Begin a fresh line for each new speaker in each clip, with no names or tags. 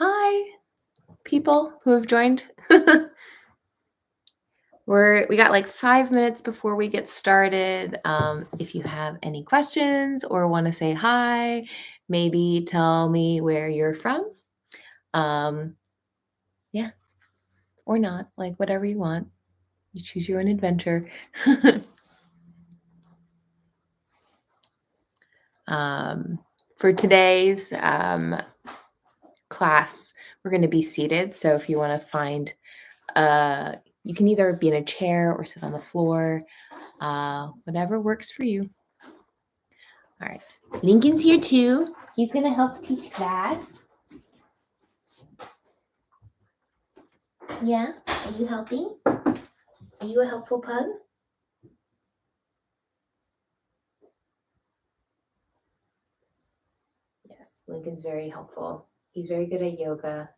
Hi, people who have joined. We got like 5 minutes before we get started. If you have any questions or want to say hi, maybe tell me where you're from. Um, yeah, or not, like whatever you want. You choose your own adventure. For today's class, we're going to be seated. So if you want to find, you can either be in a chair or sit on the floor. Whatever works for you. All right. Lincoln's here too. He's going to help teach class. Yeah? Are you helping? Are you a helpful pug? Yes, Lincoln's very helpful. He's very good at yoga.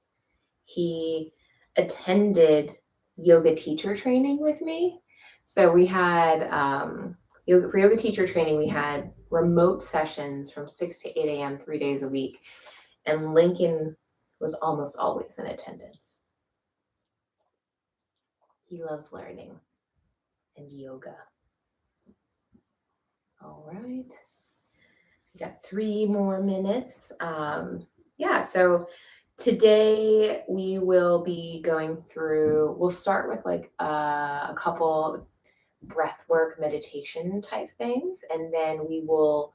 He attended yoga teacher training with me. So we had, for yoga teacher training, we had remote sessions from 6 to 8 a.m. 3 days a week. And Lincoln was almost always in attendance. He loves learning and yoga. All right. We got 3 more minutes. So today we will be going through, we'll start with like a couple breathwork meditation type things, and then we will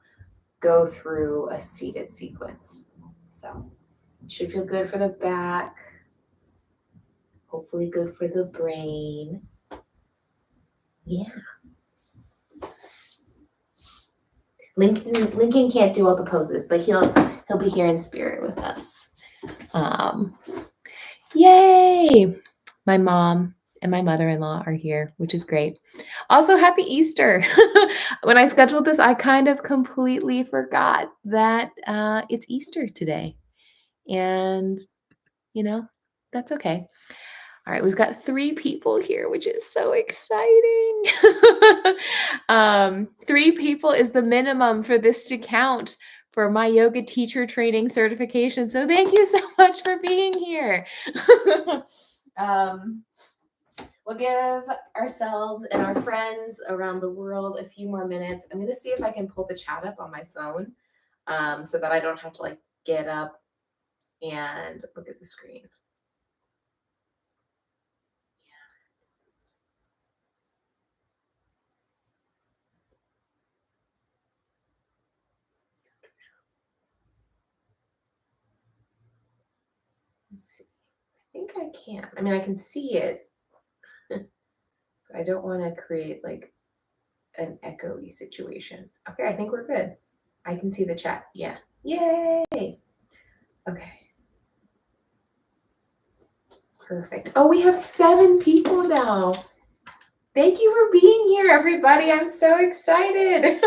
go through a seated sequence. So should feel good for the back, hopefully good for the brain. Yeah. Lincoln can't do all the poses, but he'll be here in spirit with us. Yay! My mom and my mother-in-law are here, which is great. Also, happy Easter. When I scheduled this, I kind of completely forgot that it's Easter today. And, that's okay. All right, we've got 3 people here, which is so exciting. 3 people is the minimum for this to count for my yoga teacher training certification. So thank you so much for being here. We'll give ourselves and our friends around the world a few more minutes. I'm going to see if I can pull the chat up on my phone so that I don't have to like get up and look at the screen. Let's see. I think I can. I mean, I can see it, but I don't want to create like an echoey situation. Okay, I think we're good. I can see the chat. Yeah. Yay. Okay. Perfect. Oh, we have 7 people now. Thank you for being here, everybody. I'm so excited.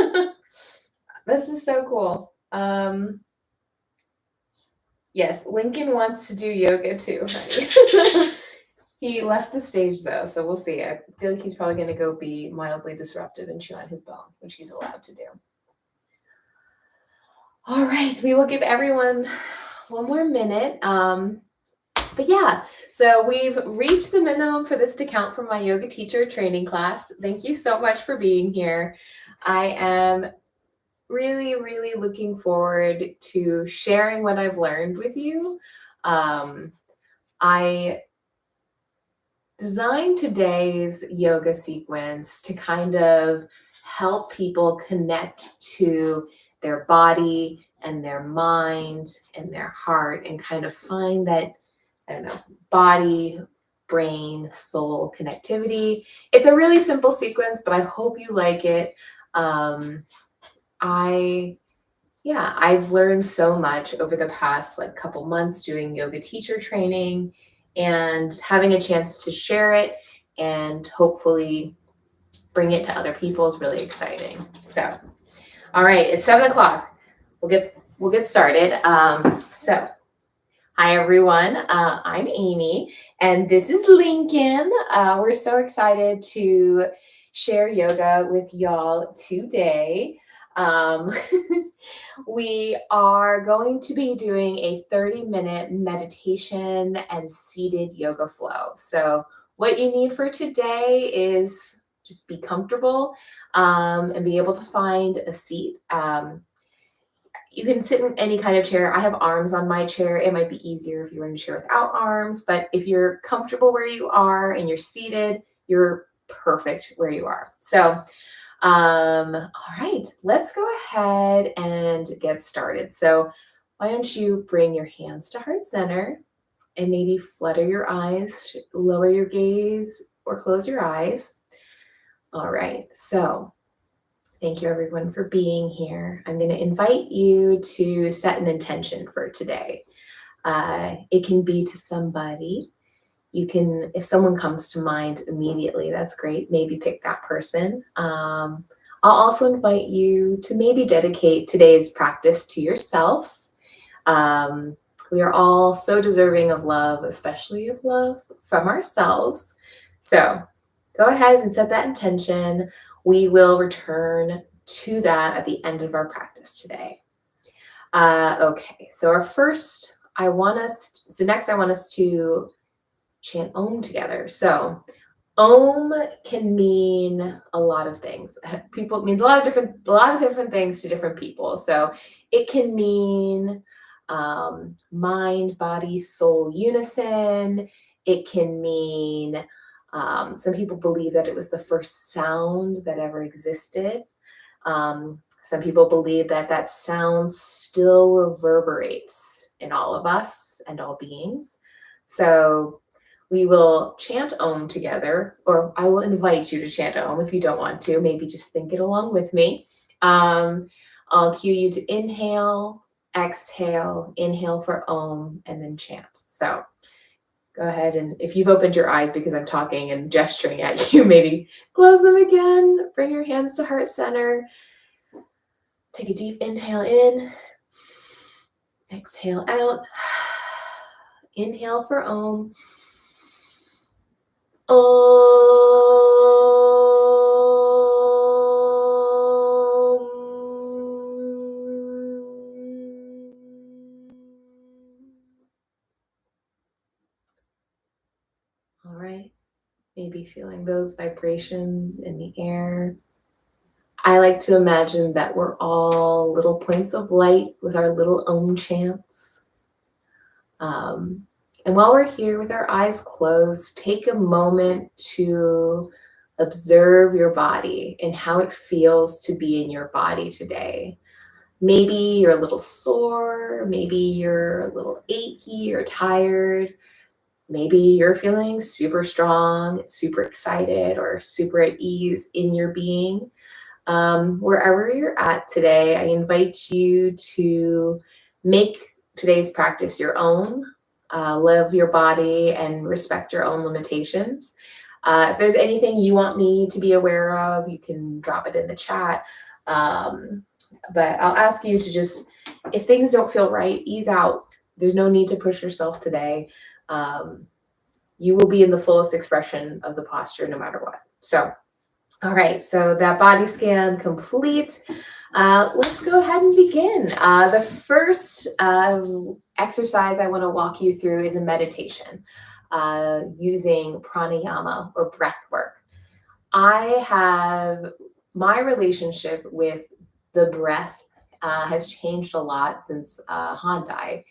This is so cool. Yes, Lincoln wants to do yoga too, honey. He left the stage though, so we'll see. I feel like he's probably going to go be mildly disruptive and chew on his bone, which he's allowed to do. All right, we will give everyone 1 more minute. But yeah, so we've reached the minimum for this to count for my yoga teacher training class. Thank you so much for being here. I am really, really looking forward to sharing what I've learned with you. I designed today's yoga sequence to kind of help people connect to their body and their mind and their heart and kind of find that, I don't know, body, brain, soul connectivity. It's a really simple sequence, but I hope you like it. I've learned so much over the past like couple months doing yoga teacher training, and having a chance to share it and hopefully bring it to other people is really exciting. So, all right, it's 7:00. We'll get started. Hi everyone. I'm Amy, and this is Lincoln. We're so excited to share yoga with y'all today. Um, we are going to be doing a 30-minute meditation and seated yoga flow. So what you need for today is just be comfortable and be able to find a seat. You can sit in any kind of chair. I have arms on my chair. It might be easier if you're in a chair without arms, but if you're comfortable where you are and you're seated, you're perfect where you are. So, all right, let's go ahead and get started. So why don't you bring your hands to heart center and maybe flutter your eyes, lower your gaze or close your eyes. All right, so thank you everyone for being here. I'm going to invite you to set an intention for today. It can be to somebody. You can, if someone comes to mind immediately, that's great. Maybe pick that person. I'll also invite you to maybe dedicate today's practice to yourself. We are all so deserving of love, especially of love from ourselves. So go ahead and set that intention. We will return to that at the end of our practice today. Okay, so next I want us to chant Om together. So Om can mean a lot of things. It means a lot of different things to different people. So it can mean mind, body, soul unison. It can mean some people believe that it was the first sound that ever existed. Some people believe that that sound still reverberates in all of us and all beings. So we will chant Om together, or I will invite you to chant Om if you don't want to. Maybe just think it along with me. I'll cue you to inhale, exhale, inhale for Om, and then chant. So go ahead, and if you've opened your eyes because I'm talking and gesturing at you, maybe close them again. Bring your hands to heart center. Take a deep inhale in, exhale out. Inhale for Om. Om. All right, maybe feeling those vibrations in the air. I like to imagine that we're all little points of light with our little Om chants. And while we're here with our eyes closed, take a moment to observe your body and how it feels to be in your body today. Maybe you're a little sore, maybe you're a little achy or tired. Maybe you're feeling super strong, super excited, or super at ease in your being. Wherever you're at today, I invite you to make today's practice your own. Love your body and respect your own limitations. If there's anything you want me to be aware of, you can drop it in the chat. But I'll ask you to just, if things don't feel right, ease out. There's no need to push yourself today. You will be in the fullest expression of the posture no matter what. So, all right, so that body scan complete. Let's go ahead and begin. The first exercise I want to walk you through is a meditation using pranayama or breath work. My relationship with the breath has changed a lot since Han died.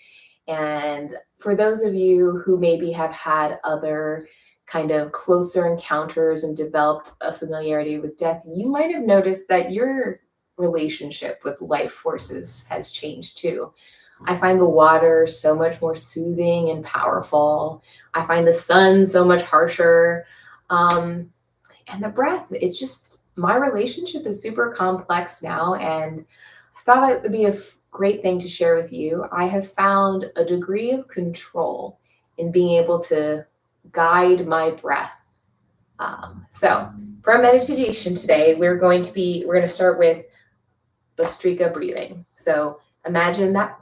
And for those of you who maybe have had other kind of closer encounters and developed a familiarity with death, you might have noticed that your relationship with life forces has changed too. I find the water so much more soothing and powerful. I find the sun so much harsher. And the breath, it's just, my relationship is super complex now. And I thought it would be a great thing to share with you. I have found a degree of control in being able to guide my breath. So for our meditation today, we're going to start with Bhastrika breathing. So imagine a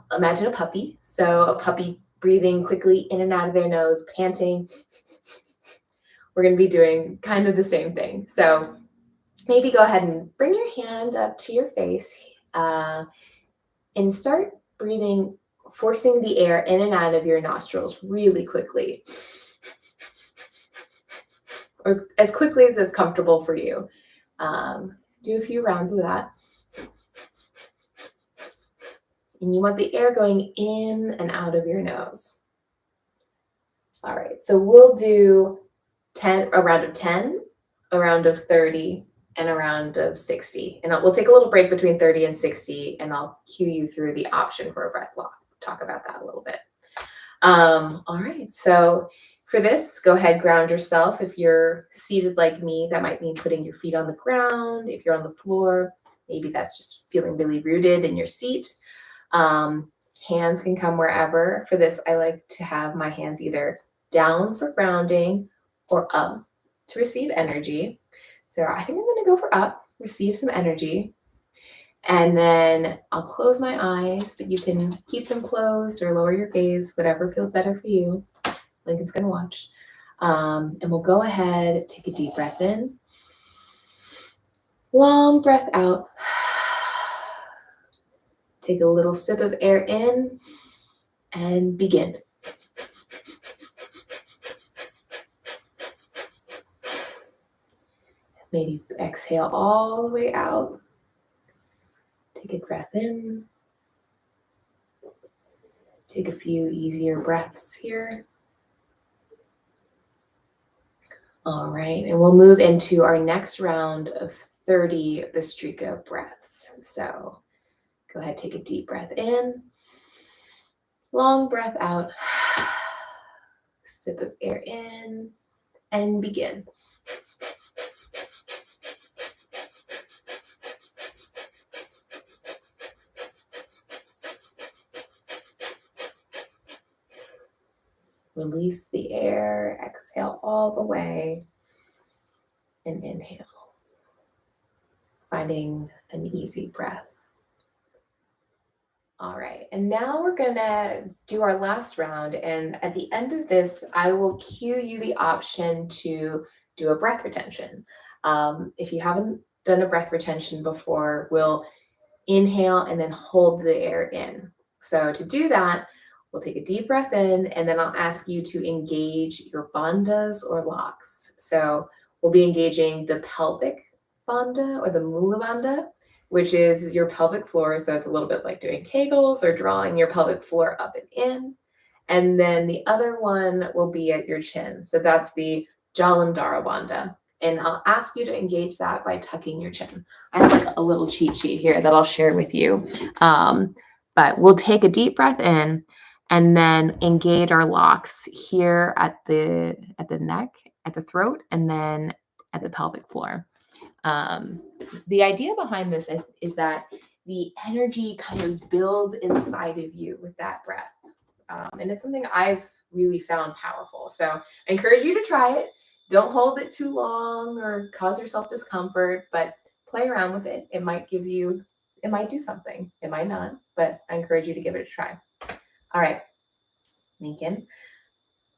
puppy. So a puppy breathing quickly in and out of their nose, panting. We're going to be doing kind of the same thing. So maybe go ahead and bring your hand up to your face. And start breathing, forcing the air in and out of your nostrils really quickly, or as quickly as is comfortable for you. Do a few rounds of that. And you want the air going in and out of your nose. All right, so we'll do a round of 10, a round of 30, and a round of 60. And we'll take a little break between 30 and 60, and I'll cue you through the option for a breath block. Talk about that a little bit. All right, so for this, go ahead, ground yourself. If you're seated like me, that might mean putting your feet on the ground. If you're on the floor, maybe that's just feeling really rooted in your seat. Hands can come wherever. For this, I like to have my hands either down for grounding or up to receive energy. So I think I'm going to go for up, receive some energy. And then I'll close my eyes, but you can keep them closed or lower your gaze, whatever feels better for you. Lincoln's going to watch. And we'll go ahead, take a deep breath in. Long breath out. Take a little sip of air in and begin. Maybe exhale all the way out. Take a breath in. Take a few easier breaths here. All right, and we'll move into our next round of 30 Bhastrika breaths. So go ahead, take a deep breath in. Long breath out. Sip of air in and begin. Release the air, exhale all the way, and inhale. Finding an easy breath. All right, and now we're gonna do our last round, and at the end of this, I will cue you the option to do a breath retention. If you haven't done a breath retention before, we'll inhale and then hold the air in. So to do that, we'll take a deep breath in, and then I'll ask you to engage your bandhas or locks. So we'll be engaging the pelvic bandha or the mula bandha, which is your pelvic floor. So it's a little bit like doing Kegels or drawing your pelvic floor up and in. And then the other one will be at your chin. So that's the Jalandhara bandha. And I'll ask you to engage that by tucking your chin. I have like a little cheat sheet here that I'll share with you. But we'll take a deep breath in and then engage our locks here at the neck, at the throat, and then at the pelvic floor. The idea behind this is that the energy kind of builds inside of you with that breath. And it's something I've really found powerful. So I encourage you to try it. Don't hold it too long or cause yourself discomfort, but play around with it. It might do something. It might not, but I encourage you to give it a try. All right, Lincoln,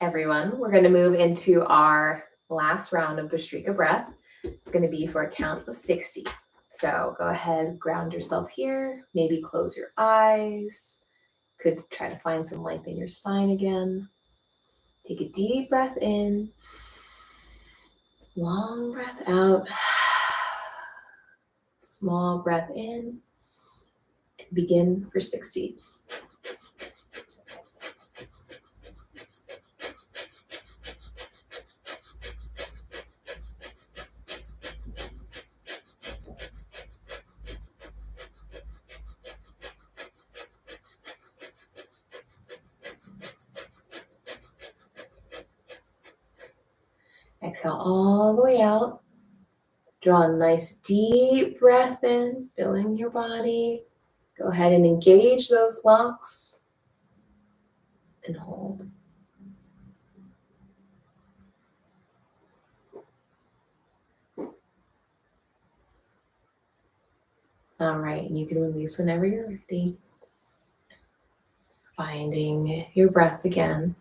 everyone, we're going to move into our last round of Bhastrika breath. It's going to be for a count of 60. So go ahead, ground yourself here. Maybe close your eyes. Could try to find some length in your spine again. Take a deep breath in. Long breath out. Small breath in. And begin for 60. Exhale all the way out. Draw a nice deep breath in, filling your body. Go ahead and engage those locks and hold. All right, and you can release whenever you're ready. Finding your breath again.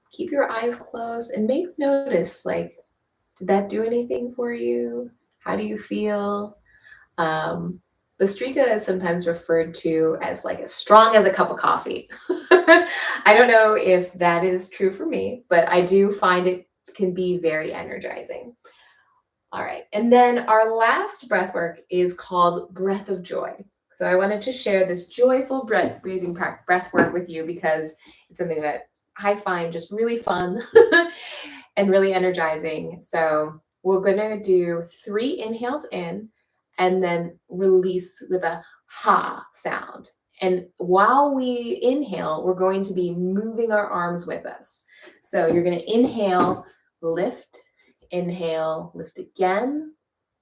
Keep your eyes closed and maybe notice, like, did that do anything for you? How do you feel? Bastrika is sometimes referred to as like as strong as a cup of coffee. I don't know if that is true for me, but I do find it can be very energizing. All right. And then our last breath work is called breath of joy. So I wanted to share this joyful breathing breath work with you because it's something that I find just really fun and really energizing. So we're going to do 3 inhales in and then release with a ha sound. And while we inhale, we're going to be moving our arms with us. So you're going to inhale, lift, inhale, lift again,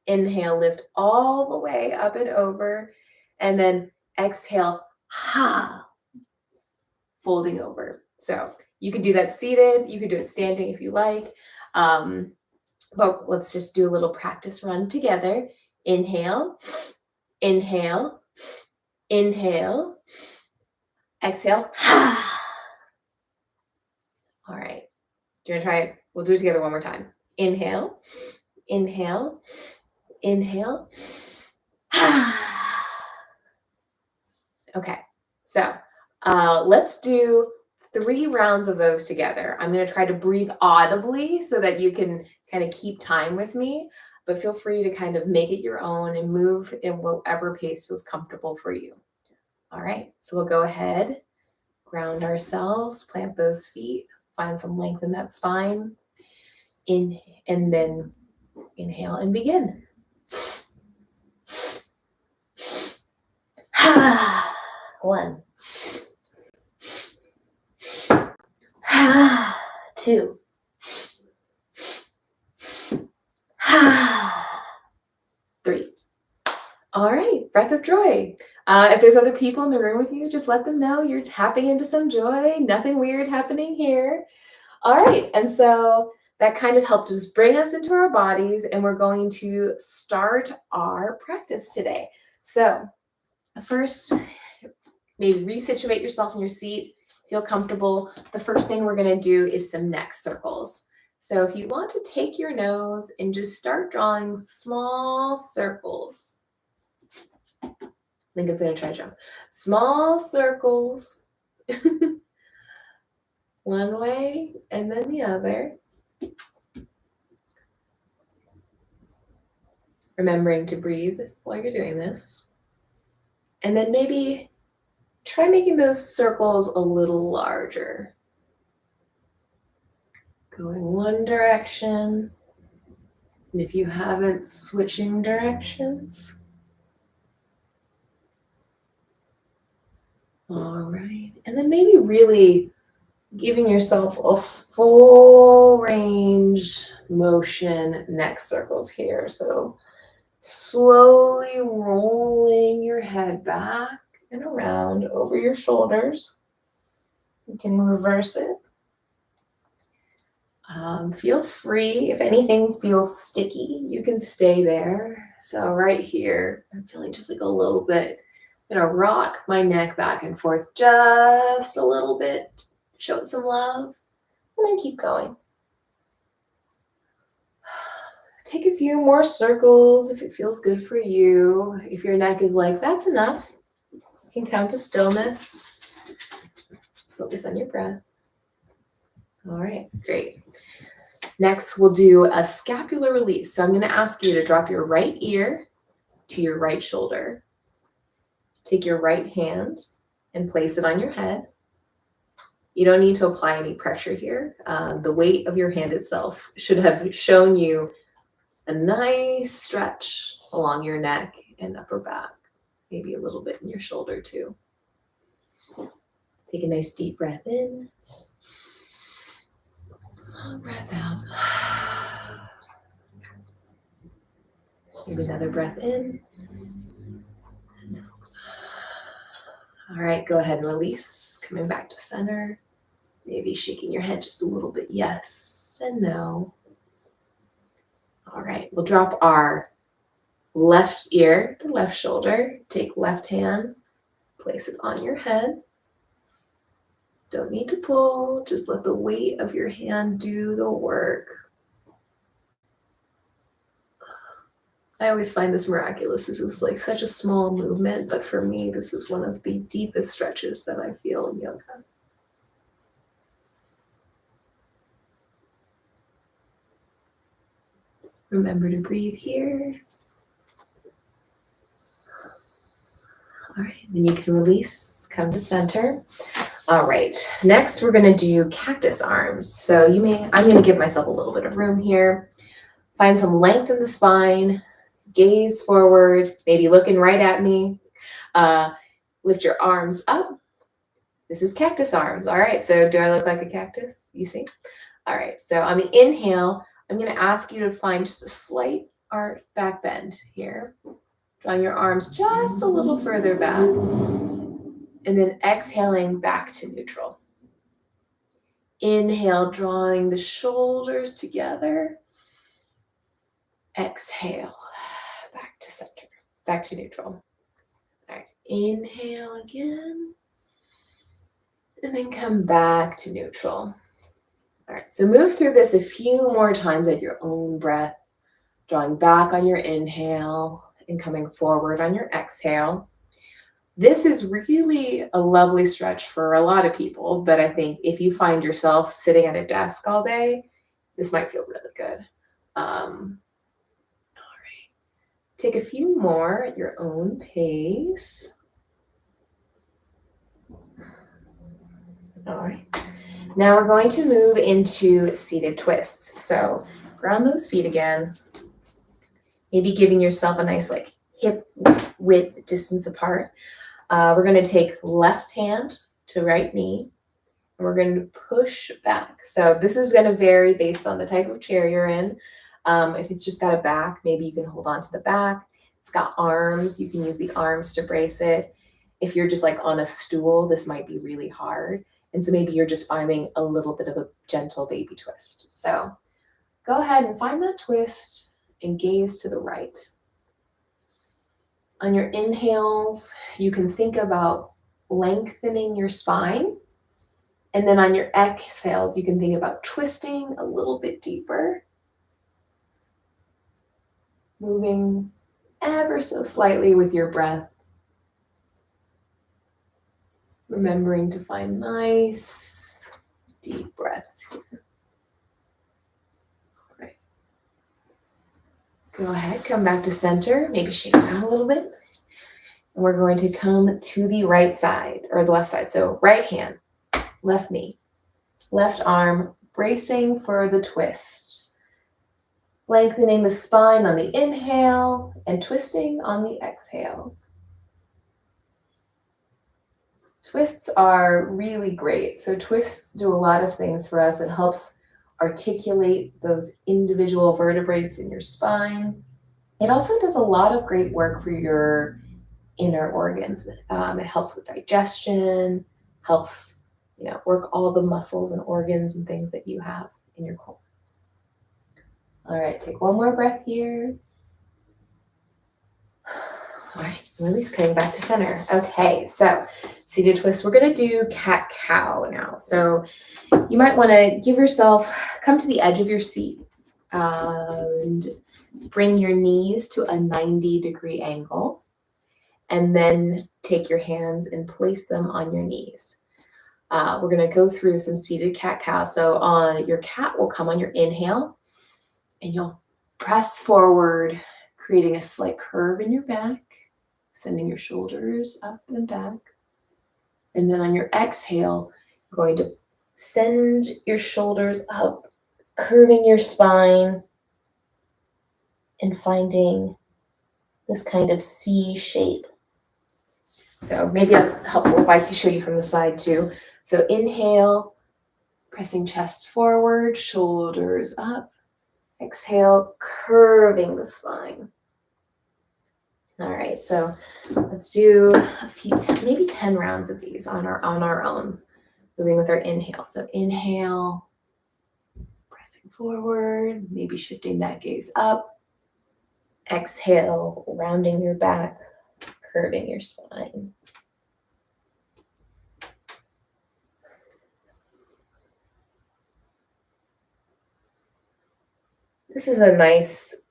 inhale, lift all the way up and over, and then exhale, ha, folding over. So you can do that seated, you can do it standing if you like, but let's just do a little practice run together. Inhale, inhale, inhale, exhale, ha. All right, do you want to try it? We'll do it together one more time. Inhale, inhale, inhale. Okay, so let's do 3 rounds of those together. I'm going to try to breathe audibly so that you can kind of keep time with me, but feel free to kind of make it your own and move in whatever pace feels comfortable for you. All right, so we'll go ahead, ground ourselves, plant those feet, find some length in that spine, in, and then inhale and begin. 1, 2, 3. All right, breath of joy. If there's other people in the room with you, just let them know you're tapping into some joy. Nothing weird happening here. All right, and so that kind of helped us bring us into our bodies, and we're going to start our practice today. So first, maybe resituate yourself in your seat, feel comfortable. The first thing we're going to do is some neck circles. So if you want to take your nose and just start drawing small circles. Lincoln's going to try to jump. Small circles. One way and then the other. Remembering to breathe while you're doing this. And then maybe try making those circles a little larger. Going one direction. And if you haven't, switching directions. All right. And then maybe really giving yourself a full range motion neck circles here. So slowly rolling your head back and around over your shoulders. You can reverse it. Feel free, if anything feels sticky, you can stay there. So right here, I'm feeling just like a little bit. I'm gonna rock my neck back and forth just a little bit, show it some love, and then keep going. Take a few more circles if it feels good for you. If your neck is like, that's enough, you can come to stillness. Focus on your breath. All right, great. Next, we'll do a scapular release. So I'm going to ask you to drop your right ear to your right shoulder. Take your right hand and place it on your head. You don't need to apply any pressure here. The weight of your hand itself should have shown you a nice stretch along your neck and upper back, maybe a little bit in your shoulder too. Take a nice deep breath in. Long breath out. Maybe another breath in. All right, go ahead and release. Coming back to center. Maybe shaking your head just a little bit. Yes and no. All right, we'll drop our left ear to left shoulder. Take left hand, place it on your head. Don't need to pull, just let the weight of your hand do the work. I always find this miraculous. This is like such a small movement, but for me, this is one of the deepest stretches that I feel in yoga. Remember to breathe here. All right, then you can release, come to center. All right, next we're gonna do cactus arms. So I'm gonna give myself a little bit of room here. Find some length in the spine, gaze forward, maybe looking right at me. Lift your arms up. This is cactus arms. All right, so do I look like a cactus? You see? All right, so on the inhale, I'm gonna ask you to find just a slight arch back bend here. Drawing your arms just a little further back. And then exhaling back to neutral. Inhale, drawing the shoulders together. Exhale, back to center, back to neutral. All right, inhale again. And then come back to neutral. All right, so move through this a few more times at your own breath, drawing back on your inhale and coming forward on your exhale. This is really a lovely stretch for a lot of people, but I think if you find yourself sitting at a desk all day, this might feel really good. All right, take a few more at your own pace. All right, now we're going to move into seated twists. So ground those feet again, maybe giving yourself a nice like hip width distance apart. We're going to take left hand to right knee, and we're going to push back. So this is going to vary based on the type of chair you're in. If it's just got a back, maybe you can hold on to the back. It's got arms, you can use the arms to brace it. If you're just like on a stool, this might be really hard. And so maybe you're just finding a little bit of a gentle baby twist. So go ahead and find that twist and gaze to the right. On your inhales, you can think about lengthening your spine. And then on your exhales, you can think about twisting a little bit deeper. Moving ever so slightly with your breath. Remembering to find nice, deep breaths here. All right. Go ahead, come back to center, maybe shake around a little bit. And we're going to come to the right side, or the left side. So right hand, left knee, left arm, bracing for the twist. Lengthening the spine on the inhale and twisting on the exhale. Twists are really great. So twists do a lot of things for us. It helps articulate those individual vertebrae in your spine. It also does a lot of great work for your inner organs. It helps with digestion, helps work all the muscles and organs and things that you have in your core. All right, take one more breath here. All right, release, coming back to center. Okay, so seated twist, we're gonna do cat-cow now. So you might wanna come to the edge of your seat and bring your knees to a 90-degree angle. And then take your hands and place them on your knees. We're gonna go through some seated cat-cow. So your cat will come on your inhale, and you'll press forward, creating a slight curve in your back, sending your shoulders up and back. And then on your exhale, you're going to send your shoulders up, curving your spine, and finding this kind of C shape. So maybe it's helpful if I can show you from the side too. So inhale, pressing chest forward, shoulders up. Exhale, curving the spine. All right, so let's do maybe 10 rounds of these on our own, moving with our inhale. So inhale, pressing forward, maybe shifting that gaze up. Exhale, rounding your back, curving your spine. This is a nice,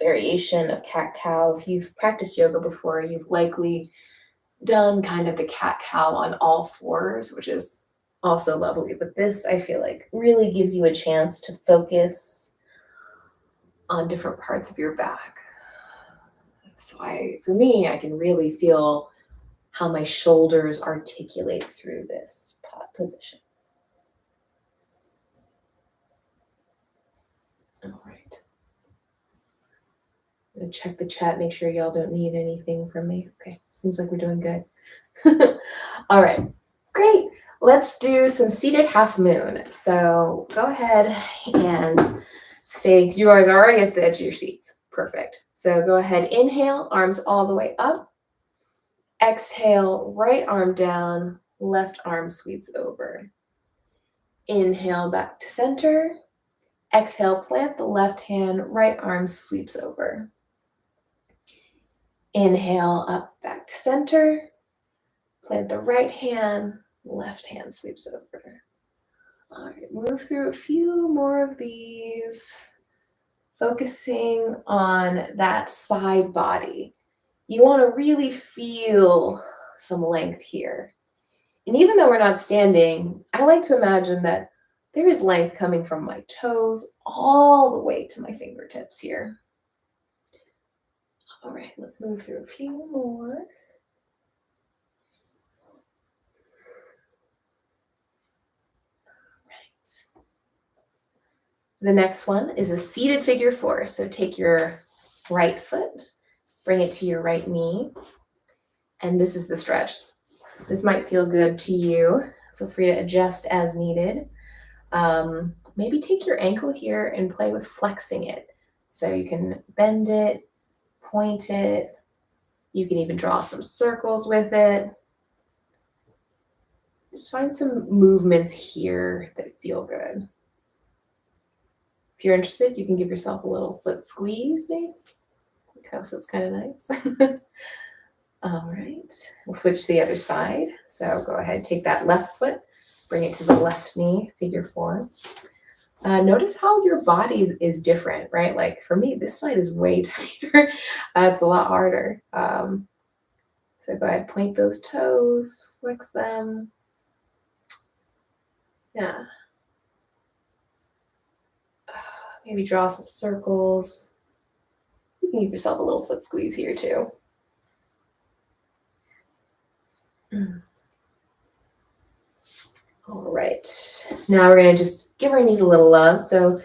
variation of cat-cow. If you've practiced yoga before, you've likely done kind of the cat-cow on all fours, which is also lovely. But this, I feel like, really gives you a chance to focus on different parts of your back. So for me, I can really feel how my shoulders articulate through this position. All right. I'm gonna check the chat, make sure y'all don't need anything from me. Okay, seems like we're doing good. All right, great. Let's do some seated half moon. So go ahead and say, you guys are already at the edge of your seats. Perfect. So go ahead, inhale, arms all the way up. Exhale, right arm down, left arm sweeps over. Inhale, back to center. Exhale, plant the left hand, right arm sweeps over. Inhale, up, back to center. Plant the right hand, left hand sweeps over. All right, move through a few more of these, focusing on that side body. You want to really feel some length here. And even though we're not standing, I like to imagine that there is length coming from my toes all the way to my fingertips here. All right, let's move through a few more. The next one is a seated figure four. So take your right foot, bring it to your right knee, and this is the stretch. This might feel good to you. Feel free to adjust as needed. Maybe take your ankle here and play with flexing it. So you can bend it, point it. You can even draw some circles with it. Just find some movements here that feel good. If you're interested, you can give yourself a little foot squeeze, Dave. It kind of feels kind of nice. All right, we'll switch to the other side. So go ahead, take that left foot, bring it to the left knee, figure four. Notice how your body is different, right? Like for me, this side is way tighter. It's a lot harder. So go ahead, point those toes, flex them. Yeah. Maybe draw some circles. You can give yourself a little foot squeeze here too. All right, now we're gonna just give our knees a little love. So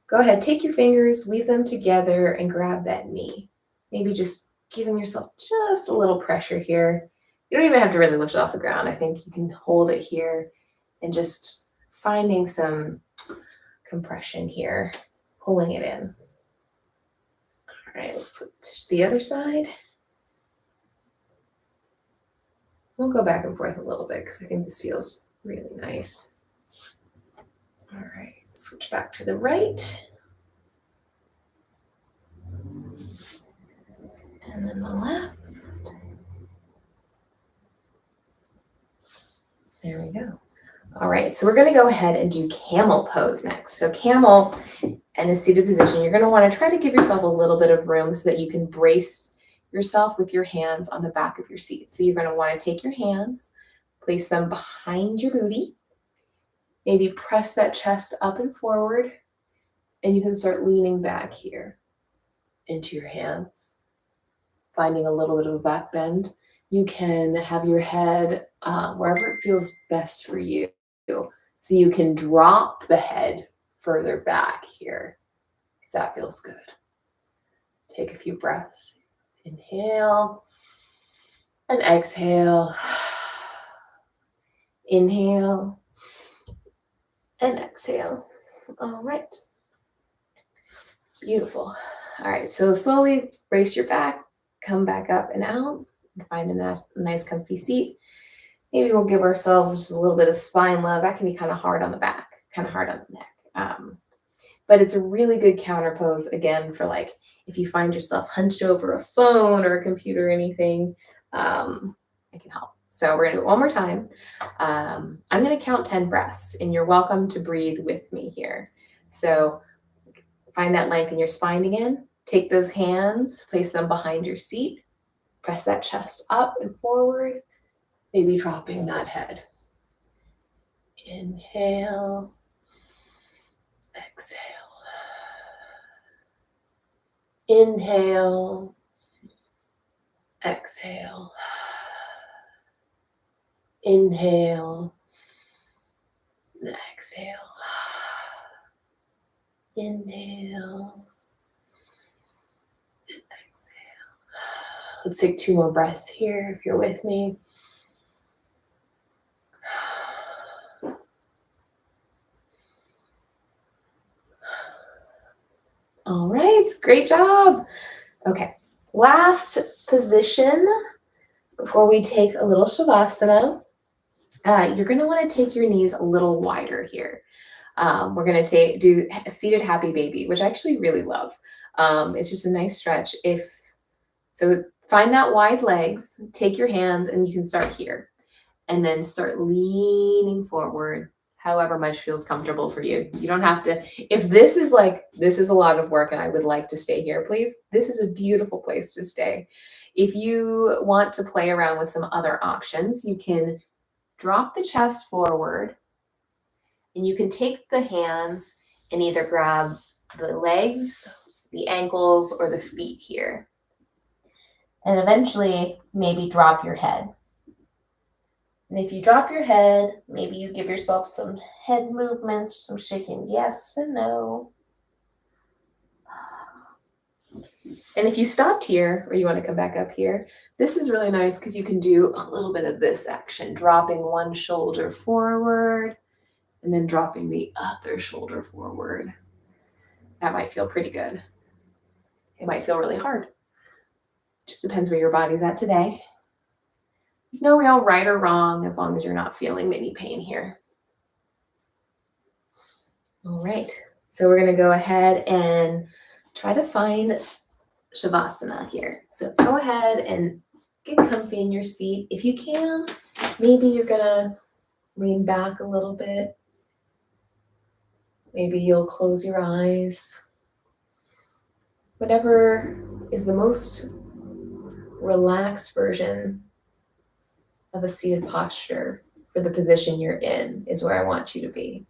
go ahead, take your fingers, weave them together and grab that knee. Maybe just giving yourself just a little pressure here. You don't even have to really lift it off the ground. I think you can hold it here and just finding some compression here, pulling it in. All right, let's switch to the other side. We'll go back and forth a little bit because I think this feels really nice. All right, switch back to the right. And then the left. There we go. All right, so we're gonna go ahead and do camel pose next. So camel in a seated position, you're gonna wanna try to give yourself a little bit of room so that you can brace yourself with your hands on the back of your seat. So you're gonna wanna take your hands, place them behind your booty, maybe press that chest up and forward, and you can start leaning back here into your hands, finding a little bit of a back bend. You can have your head wherever it feels best for you. So you can drop the head further back here, if that feels good. Take a few breaths. Inhale and exhale. Inhale and exhale. All right. Beautiful. All right, so slowly brace your back, come back up and out, and find a nice comfy seat. Maybe we'll give ourselves just a little bit of spine love. That can be kind of hard on the back, kind of hard on the neck. But it's a really good counter pose, again, for like if you find yourself hunched over a phone or a computer or anything, it can help. So we're gonna do it one more time. I'm gonna count 10 breaths, and you're welcome to breathe with me here. So find that length in your spine again. Take those hands, place them behind your seat. Press that chest up and forward, maybe dropping that head. Inhale, exhale. Inhale, exhale. Inhale, exhale. Inhale, exhale. Let's take 2 more breaths here if you're with me. All right, great job. Okay, last position before we take a little shavasana. You're going to want to take your knees a little wider here. We're going to do a seated happy baby, which I actually really love. It's just a nice stretch. So find that wide legs, take your hands, and you can start here. And then start leaning forward, however much feels comfortable for you. You don't have to, if this is a lot of work and I would like to stay here, please, this is a beautiful place to stay. If you want to play around with some other options, you can drop the chest forward and you can take the hands and either grab the legs, the ankles, or the feet here. And eventually, maybe drop your head. And if you drop your head, maybe you give yourself some head movements, some shaking yes and no. And if you stopped here, or you want to come back up here, this is really nice because you can do a little bit of this action, dropping one shoulder forward and then dropping the other shoulder forward. That might feel pretty good. It might feel really hard. Just depends where your body's at today. There's no real right or wrong as long as you're not feeling any pain here. All right, so we're going to go ahead and try to find shavasana here. So go ahead and get comfy in your seat. If you can, maybe you're going to lean back a little bit. Maybe you'll close your eyes. Whatever is the most relaxed version of a seated posture for the position you're in is where I want you to be.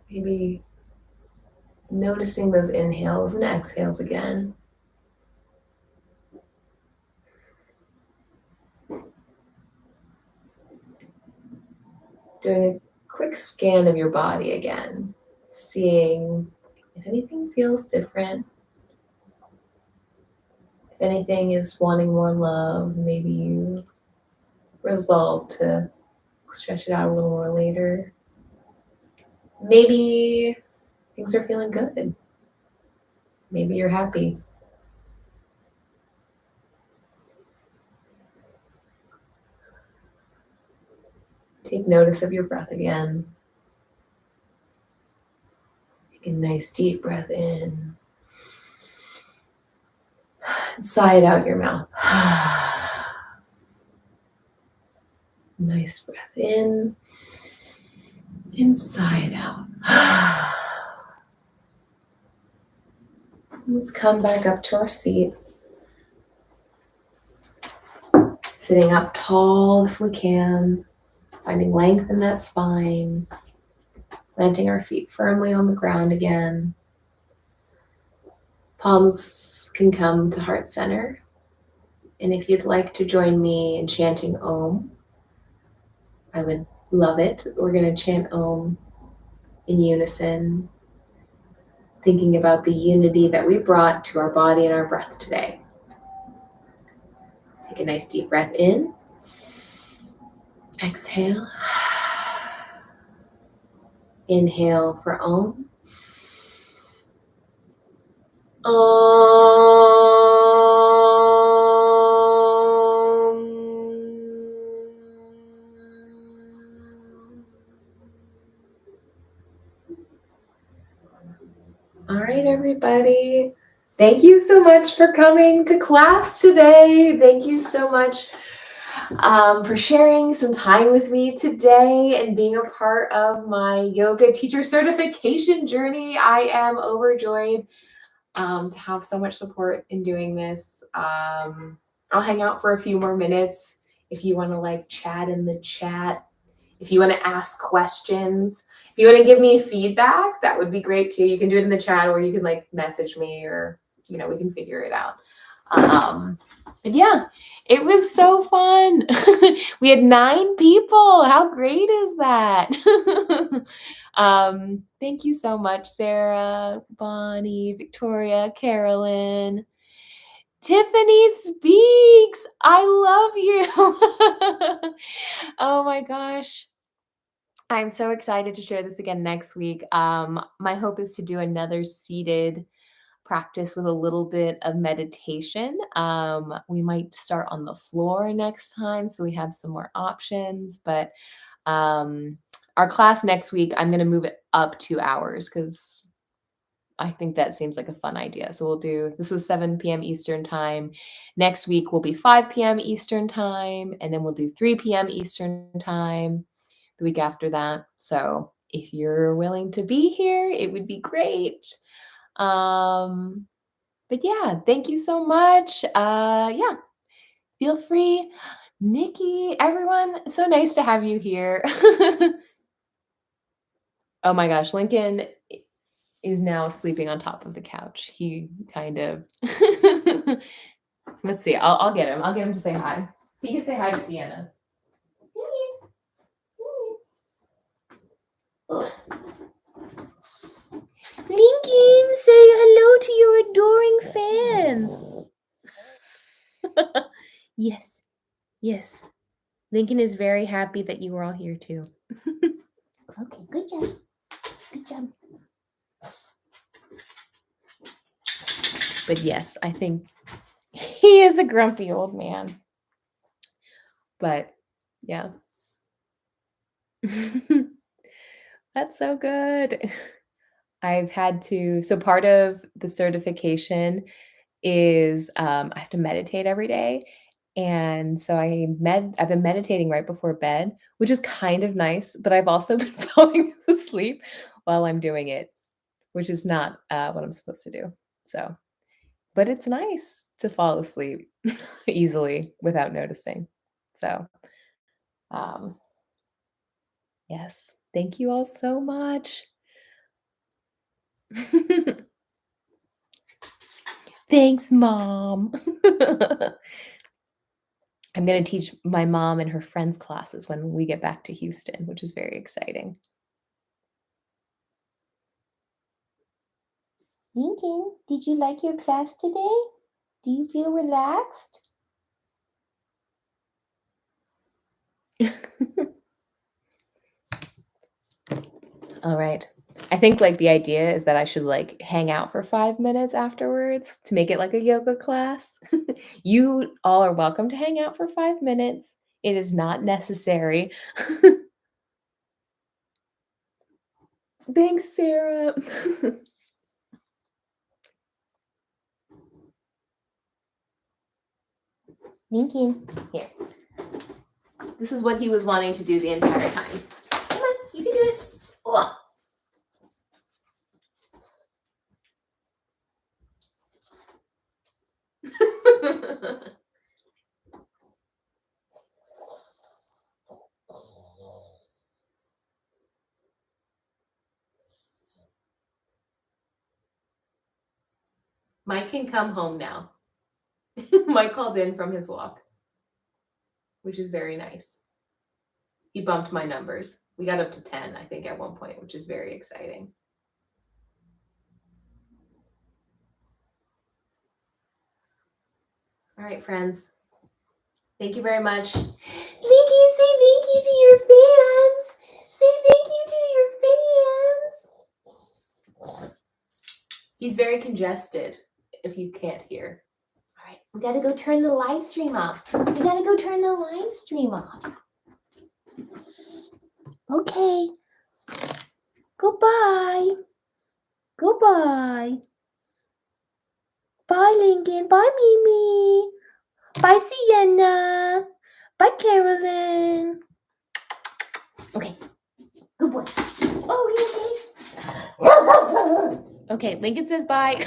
Maybe noticing those inhales and exhales again. Doing a quick scan of your body again, seeing if anything feels different. If anything is wanting more love, maybe you resolve to stretch it out a little more later. Maybe things are feeling good. Maybe you're happy. Take notice of your breath again. Take a nice deep breath in. Sigh it out your mouth. Nice breath in. And sigh it out. Let's come back up to our seat. Sitting up tall if we can. Finding length in that spine. Planting our feet firmly on the ground again. Palms can come to heart center. And if you'd like to join me in chanting Om, I would love it. We're going to chant Om in unison, thinking about the unity that we brought to our body and our breath today. Take a nice deep breath in. Exhale. Inhale for Om. All right, everybody. Thank you so much for coming to class today. Thank you so much for sharing some time with me today and being a part of my yoga teacher certification journey. I am overjoyed to have so much support in doing this. I'll hang out for a few more minutes if you want to like chat in the chat. If you want to ask questions, if you want to give me feedback, that would be great too. You can do it in the chat or you can like message me or, we can figure it out. But yeah, it was so fun. We had 9 people. How great is that? Thank you so much, Sarah, Bonnie, Victoria, Carolyn. Tiffany speaks. I love you. Oh my gosh. I'm so excited to share this again next week. My hope is to do another seated practice with a little bit of meditation. We might start on the floor next time, so we have some more options. But our class next week, I'm going to move it up 2 hours because I think that seems like a fun idea. So this was 7 p.m. Eastern time. Next week will be 5 p.m. Eastern time, and then we'll do 3 p.m. Eastern time the week after that. So if you're willing to be here, it would be great. But yeah, thank you so much. Yeah, feel free. Nikki, everyone, so nice to have you here. Oh my gosh, Lincoln is now sleeping on top of the couch. He kind of let's see, I'll get him. I'll get him to say hi. He can say hi to Sienna. Lincoln, say hello to your adoring fans. Yes, yes. Lincoln is very happy that you were all here too. Okay, good job. Good job. But yes, I think he is a grumpy old man. But yeah. That's so good. So part of the certification is I have to meditate every day. And so I've been meditating right before bed, which is kind of nice, but I've also been falling asleep while I'm doing it, which is not what I'm supposed to do. So, but it's nice to fall asleep easily without noticing. So, um, yes, thank you all so much. Thanks, Mom. I'm going to teach my mom and her friends' classes when we get back to Houston, which is very exciting. Lincoln, did you like your class today? Do you feel relaxed? All right. I think like the idea is that I should like hang out for 5 minutes afterwards to make it like a yoga class. You all are welcome to hang out for 5 minutes. It is not necessary. Thanks, Sarah. Lincoln, here. This is what he was wanting to do the entire time. Come on, you can do it. Oh. Mike can come home now. Mike called in from his walk, which is very nice. He bumped my numbers. We got up to 10, I think, at one point, which is very exciting. All right, friends. Thank you very much. Linky, say thank you to your fans. Say thank you to your fans. He's very congested, if you can't hear. All right, we gotta go turn the live stream off. Okay. Goodbye. Bye, Lincoln. Bye, Mimi. Bye, Sienna. Bye, Carolyn. Okay. Good boy. Oh, you okay? Okay, Lincoln says bye.